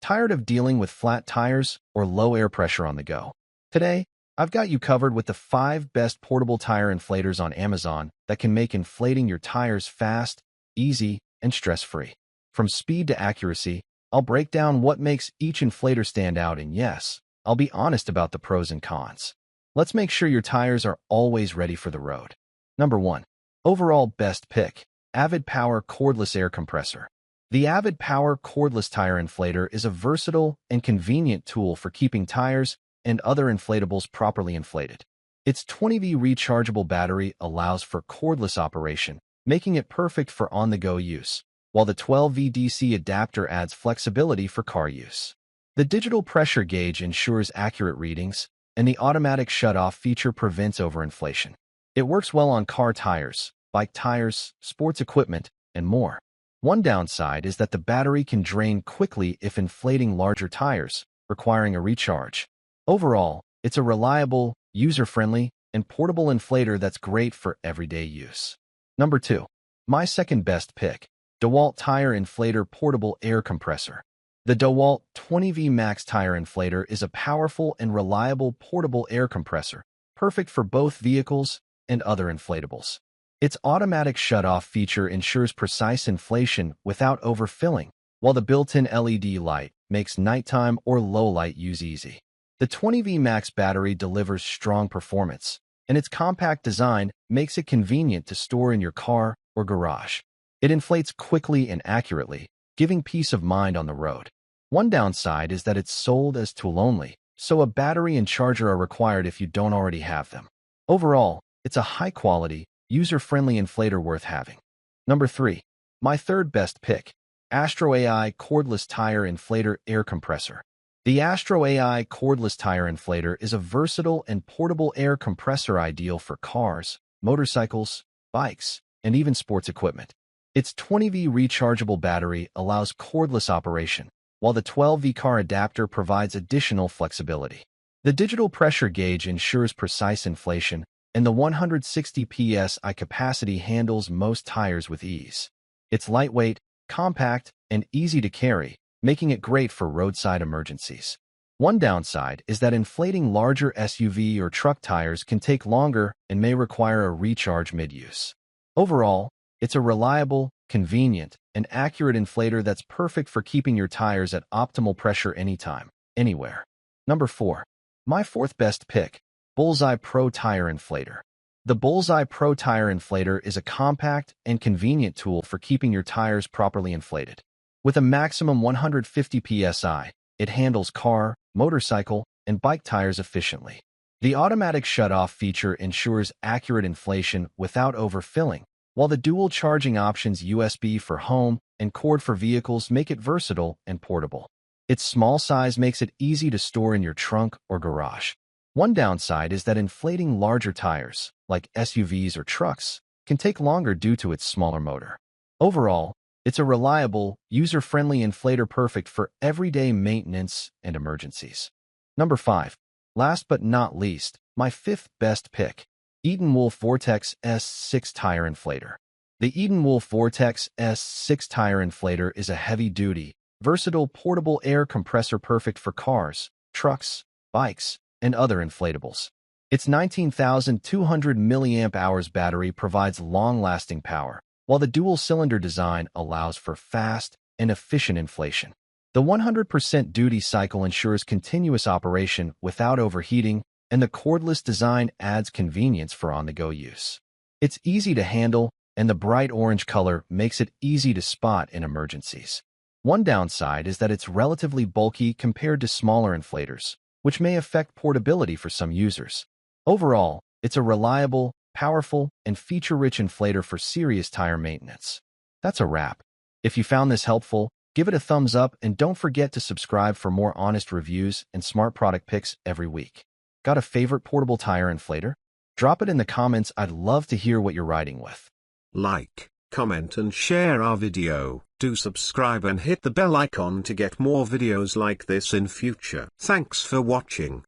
Tired of dealing with flat tires or low air pressure on the go? Today, I've got you covered with the 5 best portable tire inflators on Amazon that can make inflating your tires fast, easy, and stress-free. From speed to accuracy, I'll break down what makes each inflator stand out, and yes, I'll be honest about the pros and cons. Let's make sure your tires are always ready for the road. Number 1. Overall best pick, Avid Power Cordless Air Compressor. The Avid Power Cordless Tire Inflator is a versatile and convenient tool for keeping tires and other inflatables properly inflated. Its 20V rechargeable battery allows for cordless operation, making it perfect for on-the-go use, while the 12V DC adapter adds flexibility for car use. The digital pressure gauge ensures accurate readings, and the automatic shut-off feature prevents overinflation. It works well on car tires, bike tires, sports equipment, and more. One downside is that the battery can drain quickly if inflating larger tires, requiring a recharge. Overall, it's a reliable, user-friendly, and portable inflator that's great for everyday use. Number 2. My second best pick, DeWalt Tire Inflator Portable Air Compressor. The DeWalt 20V Max Tire Inflator is a powerful and reliable portable air compressor, perfect for both vehicles and other inflatables. Its automatic shut-off feature ensures precise inflation without overfilling, while the built-in LED light makes nighttime or low-light use easy. The 20V Max battery delivers strong performance, and its compact design makes it convenient to store in your car or garage. It inflates quickly and accurately, giving peace of mind on the road. One downside is that it's sold as tool only, so a battery and charger are required if you don't already have them. Overall, it's a high-quality, user-friendly inflator worth having. Number 3. My third best pick, Astro AI Cordless Tire Inflator Air Compressor. The Astro AI Cordless Tire Inflator is a versatile and portable air compressor ideal for cars, motorcycles, bikes, and even sports equipment. Its 20V rechargeable battery allows cordless operation, while the 12V car adapter provides additional flexibility. The digital pressure gauge ensures precise inflation, and the 160 psi capacity handles most tires with ease. It's lightweight, compact, and easy to carry, making it great for roadside emergencies. One downside is that inflating larger SUV or truck tires can take longer and may require a recharge mid-use. Overall, it's a reliable, convenient, and accurate inflator that's perfect for keeping your tires at optimal pressure anytime, anywhere. Number 4. My fourth best pick, Bullseye Pro Tire Inflator. The Bullseye Pro Tire Inflator is a compact and convenient tool for keeping your tires properly inflated. With a maximum 150 psi, it handles car, motorcycle, and bike tires efficiently. The automatic shut-off feature ensures accurate inflation without overfilling, while the dual charging options USB for home and cord for vehicles make it versatile and portable. Its small size makes it easy to store in your trunk or garage. One downside is that inflating larger tires, like SUVs or trucks, can take longer due to its smaller motor. Overall, it's a reliable, user-friendly inflator perfect for everyday maintenance and emergencies. Number 5. Last but not least, my fifth best pick, Eatonwolf Vortex S6 Tire Inflator. The Eatonwolf Vortex S6 Tire Inflator is a heavy-duty, versatile portable air compressor perfect for cars, trucks, bikes, and other inflatables. Its 19,200 mAh battery provides long-lasting power, while the dual-cylinder design allows for fast and efficient inflation. The 100% duty cycle ensures continuous operation without overheating, and the cordless design adds convenience for on-the-go use. It's easy to handle, and the bright orange color makes it easy to spot in emergencies. One downside is that it's relatively bulky compared to smaller inflators, which may affect portability for some users. Overall, it's a reliable, powerful, and feature-rich inflator for serious tire maintenance. That's a wrap. If you found this helpful, give it a thumbs up and don't forget to subscribe for more honest reviews and smart product picks every week. Got a favorite portable tire inflator? Drop it in the comments. I'd love to hear what you're riding with. Like, comment and share our video. Do subscribe and hit the bell icon to get more videos like this in future. Thanks for watching.